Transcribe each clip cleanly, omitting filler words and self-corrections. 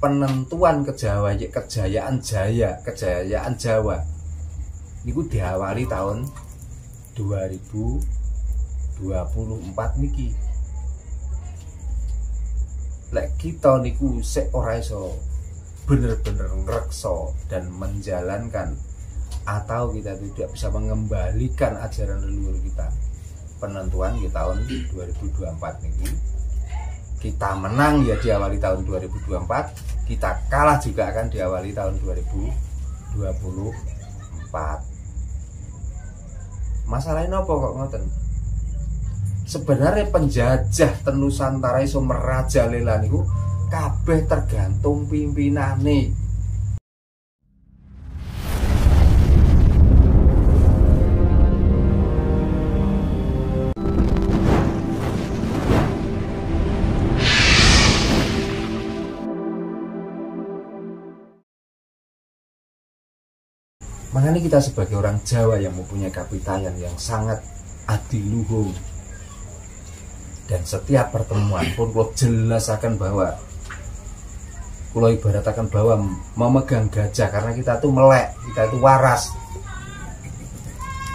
penentuan kejayaan Jawa niku diawali tahun 2024 niki. Lek kita niku sik ora iso bener-bener ngreksa dan menjalankan, atau kita tidak bisa mengembalikan ajaran leluhur kita, penentuan di tahun 2024 niki kita menang ya diawali tahun 2024, kita kalah juga akan diawali tahun 2024. Masalahnya apa kok ngoten? Sebenarnya penjajah ten Nusantara iso merajalela niku kabeh tergantung pimpinane. Makanya kita sebagai orang Jawa yang mempunyai kapitayan yang sangat adiluhung, dan setiap pertemuan pun kalau jelasakan bahwa, kalau ibaratakan bahwa memegang gajah karena kita itu melek, kita itu waras,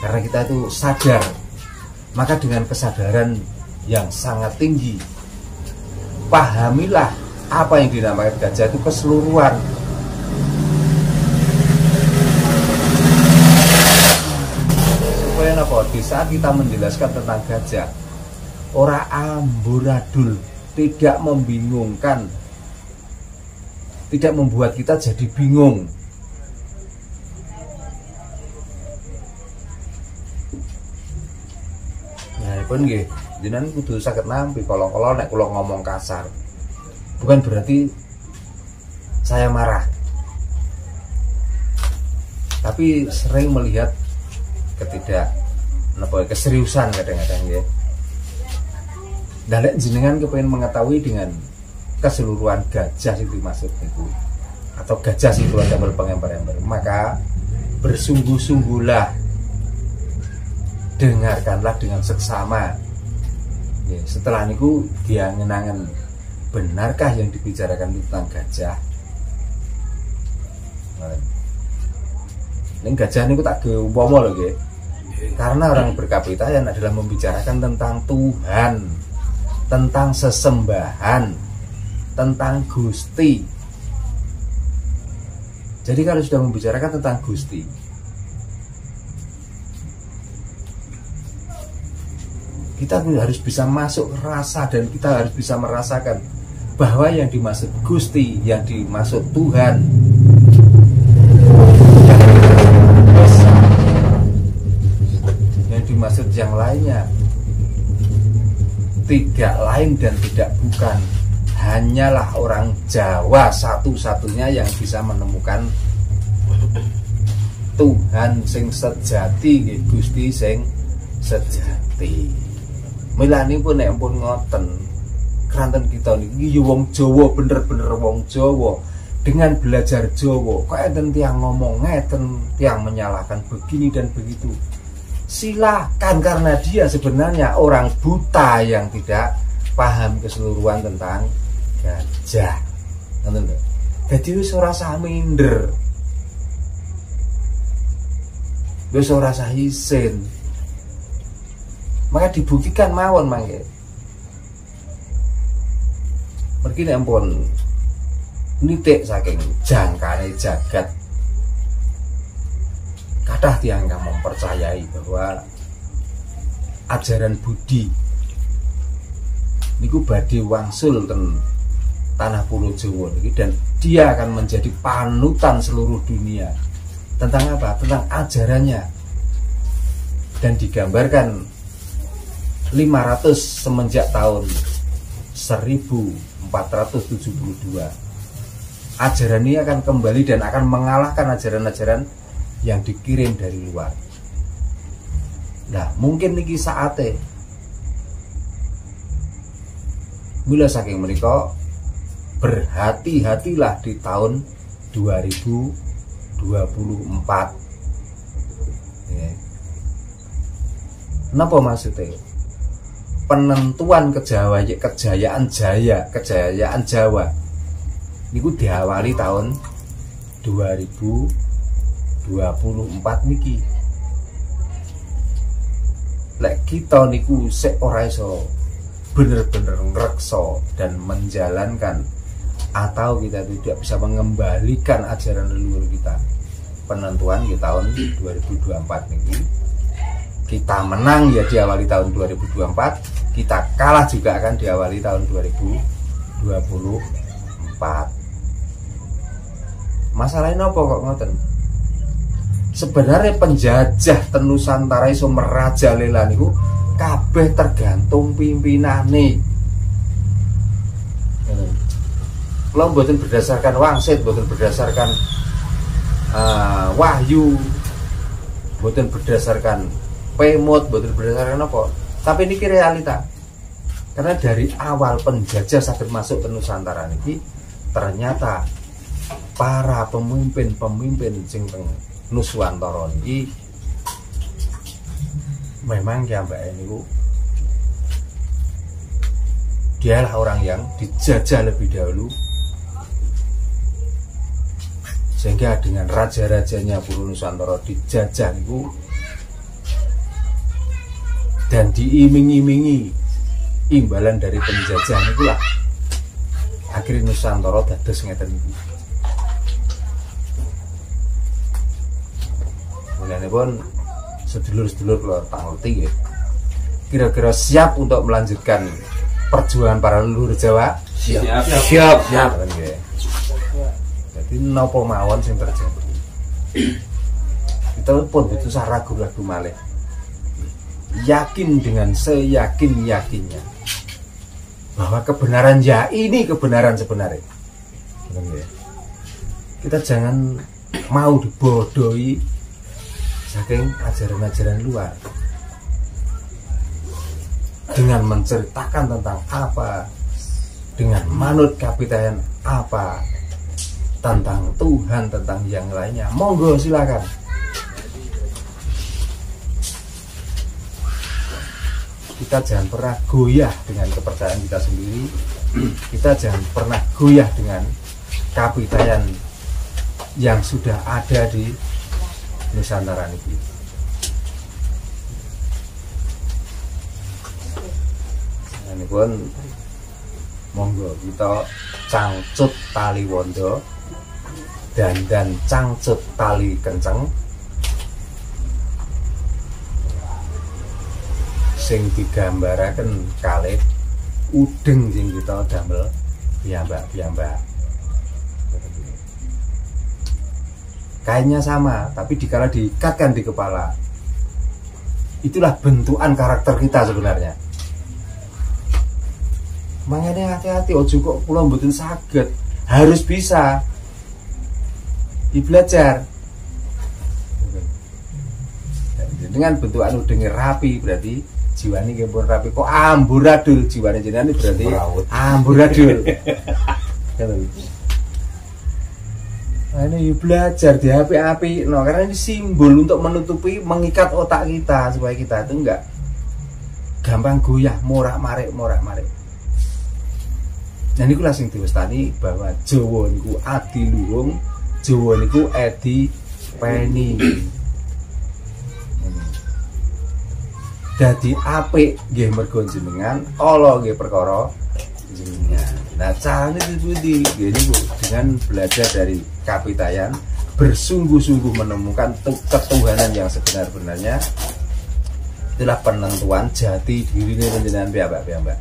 karena kita itu sadar, maka dengan kesadaran yang sangat tinggi, pahamilah apa yang dinamakan gajah itu keseluruhan. Di saat kita menjelaskan tentang gajah, ora amburadul, tidak membingungkan, tidak membuat kita jadi bingung. Nah, pun nggih, jenengan kudu saged nampi kalau nek kula ngomong kasar. Bukan berarti saya marah. Tapi sering melihat keseriusan kadang-kadang ya. Dan jenengan kepengen mengetahui dengan keseluruhan gajah itu dimaksud itu, atau gajah itu ada berpengembar-embar, maka bersungguh-sungguhlah, dengarkanlah dengan seksama. Ya, setelah niku dia ngenangan, benarkah yang dibicarakan tentang gajah? Ini gajah niku tak geumpama lho nggih. Karena orang berkapitayan adalah membicarakan tentang Tuhan, tentang sesembahan, tentang Gusti. Jadi kalau sudah membicarakan tentang Gusti, kita harus bisa masuk rasa, dan kita harus bisa merasakan bahwa yang dimaksud Gusti, yang dimaksud Tuhan, dimaksud yang lainnya tidak lain dan tidak bukan, hanyalah orang Jawa satu-satunya yang bisa menemukan Tuhan sing sejati, Gusti sing sejati. Milani pun nek pun ngoten, keranten kita niki wong Jawa, bener-bener wong Jawa, dengan belajar Jawa kok enten tiang ngomong ngeten, tiang menyalahkan begini dan begitu. Silakan, karena dia sebenarnya orang buta yang tidak paham keseluruhan tentang gajah. Jadi wis ora usah minder, wis ora usah isin. Maka dibuktikan mawon mangke. Mergi nek ampun nitik saking jangkane jagat, kathah tiyang kang mempercayai bahwa ajaran Budi niku badhe wangsul ten tanah Pulo Jawa niki, dan dia akan menjadi panutan seluruh dunia. Tentang apa? Tentang ajarannya. Dan digambarkan 500 semenjak tahun 1472, ajaran ini akan kembali dan akan mengalahkan ajaran-ajaran yang dikirim dari luar. Nah, mungkin niki saatnya mula saking menika berhati-hatilah di tahun 2024 ya. Napa maksudnya? Penentuan kejayaan Jawa niku diawali tahun 2024 niki. Lek kita niku sik ora iso bener-bener ngrekso dan menjalankan, atau kita tidak bisa mengembalikan ajaran leluhur kita, penentuan di tahun 2024 niki kita menang ya diawali tahun 2024, kita kalah juga akan diawali tahun 2024. Masalahnya apa kok ngoten? Sebenarnya penjajah ten Nusantara iso merajalela niku kabeh tergantung pimpinane. Kalau mboten berdasarkan wangsit, mboten berdasarkan wahyu, mboten berdasarkan pemut, mboten berdasarkan apa. Tapi ini realita. Karena dari awal penjajah saged masuk ke Nusantara niki, ternyata para pemimpin sing teng Nuswantara niki memang kiambake niku dialah orang yang dijajah lebih dahulu, sehingga dengan raja-rajanya Puru Nusantara dijajah niku dan diiming-imingi imbalan dari penjajah niku lah akhirnya Nusantara dados ngeten iki. Mulane pun sedulur-sedulur kula tak ngerti ya. Kira-kira siap untuk melanjutkan perjuangan para leluhur Jawa? Siap. Jadi napa mawon sing terjadi. Kita pun butuh ragu-ragu malih. Yakin dengan seyakin-yakinnya bahwa kebenaran ya ini kebenaran sebenarnya. Kita jangan mau dibodohi saking ajaran-ajaran luar dengan menceritakan tentang apa, dengan manut kapitayan apa, tentang Tuhan, tentang yang lainnya. Monggo silakan. Kita jangan pernah goyah dengan kepercayaan kita sendiri. Kita jangan pernah goyah dengan kapitayan yang sudah ada di Nusantara niki. Ini pun monggo kita cangcut tali wondo dan cangcut tali kenceng sing digambaraken kalih udeng sing kita damel piyambak-piyambak. Kainnya sama, tapi dikala diikatkan di kepala, itulah bentukan karakter kita sebenarnya. Makanya hati-hati, ojo kok kula mboten saged, harus bisa dibelajar. Dengan bentukan udenge rapi berarti jiwane nggih pun rapi. Kok amburadul jiwane jenengan berarti amburadul. Ini belajar di api-api, no, karena ini simbol untuk menutupi, mengikat otak kita supaya kita itu enggak gampang goyah, morak-marik. Nah ini kula sing diwestani bahwa Jawa niku adi luhung, Jawa niku edi peni. Dadi apik nggih mergo jenengan, ala nggih perkara jenengan. Nah caranya itu gini Bu, dengan belajar dari kapitayan, bersungguh-sungguh menemukan ketuhanan yang sebenar-benarnya, itulah penentuan jati diri panjenengan piyambak-piyambak.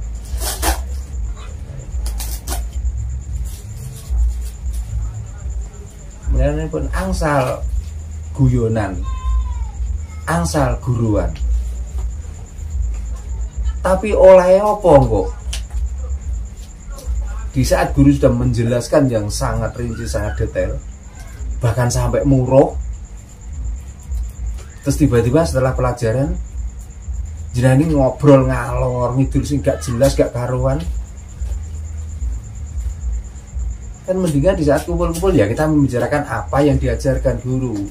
Kemudian pun angsal guyonan, angsal guruan. Tapi oleh apa kok? Di saat guru sudah menjelaskan yang sangat rinci, sangat detail, bahkan sampai muroh, terus tiba-tiba setelah pelajaran jenengan ini ngobrol ngalor ngidul sing gak jelas, gak karuan. Kan mendingan di saat kumpul-kumpul ya kita membicarakan apa yang diajarkan guru.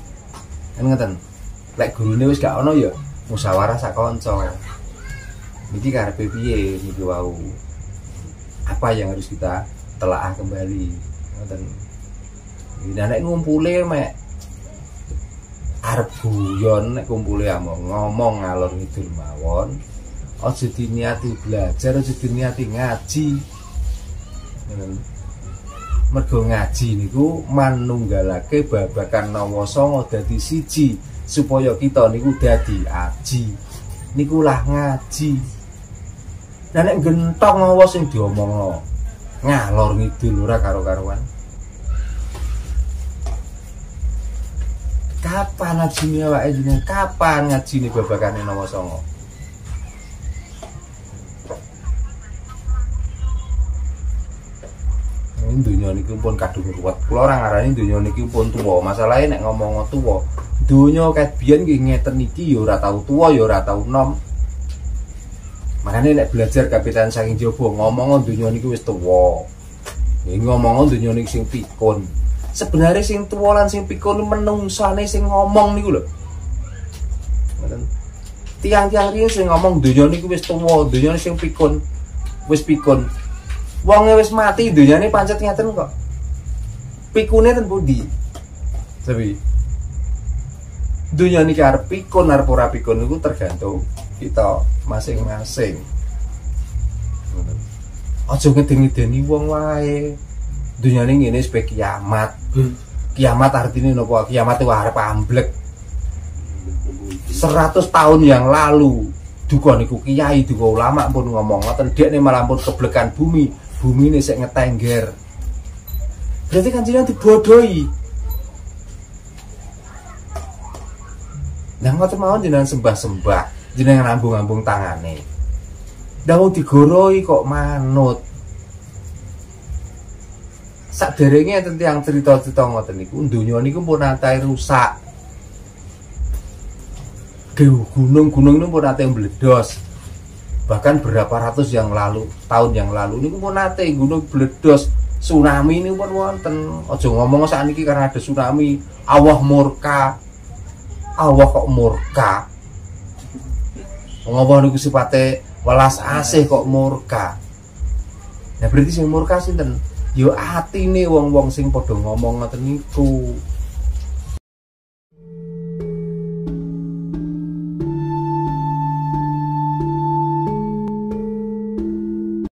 Kan ngeten. Lek gurune wis gak ono ya musyawarah sak kanca. Niki karepe piye niki wau. Apa yang harus kita telaah kembali. ngoten. Nek ngumpule mek arep guyon, nek kumpule ngomong ngalor ngidul mawon, aja diniati belajar, aja diniati ngaji. Mergo ngaji niku manunggalake babakan nawa sanga dadi siji supaya kita niku dadi aji. Niku lah ngaji. Lah nek gentong nawa sing diomongno ngalor ngidul ora karo-karuan. Kapan ngajine awake dhewe? Kapan ngajine babakane nawa sanga? Dunia niki pun kadung ruwet. Kula ora ngarani dunia niki pun tuwa. Masalahe nek ngomong tuwa, dunia ket biyen nggih ngeten iki ya ora tau tuwa ya ora tau nom. Makane nek belajar kapitan saking jaba ngomong dunia niki wis tuwa. Ya ngomong dunia niki sing pikun. Sebenarnya sing tuwa lan sing pikun menungsane sing ngomong niku lho. Tiang-tiang riyen sing ngomong dunia niki wis tuwa, dunia sing pikun wis pikun. Wonge wis mati dunyane pancet ngeten kok. Pikune ten pundi? Sepi. Dunya niki arep pikun arep ora pikun niku tergantung kita masing-masing. Aja ngedeni wong wae. Dunyane ngene sepe kiamat. Kiamat artine napa? Kiamat wae arep amblek. 100 tahun yang lalu duka niku kiai, duka ulama pun ngomong ngoten, dekne malah pun keblekan bumi. Bumi ini sik ngetengger. Berarti kan jenengan dibodohi. Nah ngoten mawon jenengan sembah-sembah, jenengan ambung-ambung tangane. Lah wong digoroi kok manut. Saderenge enten tiyang cerita-cerita ngoten niku, donya niku pun nate rusak. Gunung-gunung niku pun nate mbledos. Bahkan berapa ratus tahun yang lalu ini pun nate gunung meledos, tsunami ini pun wonten. Aja ngomong sakniki karena ada tsunami, Allah murka. Allah kok murka. Ngomong niku sifate welas asih kok murka. Nah berarti sing murka sinten? Ya atine wong-wong sing padha ngomong ngoten niku.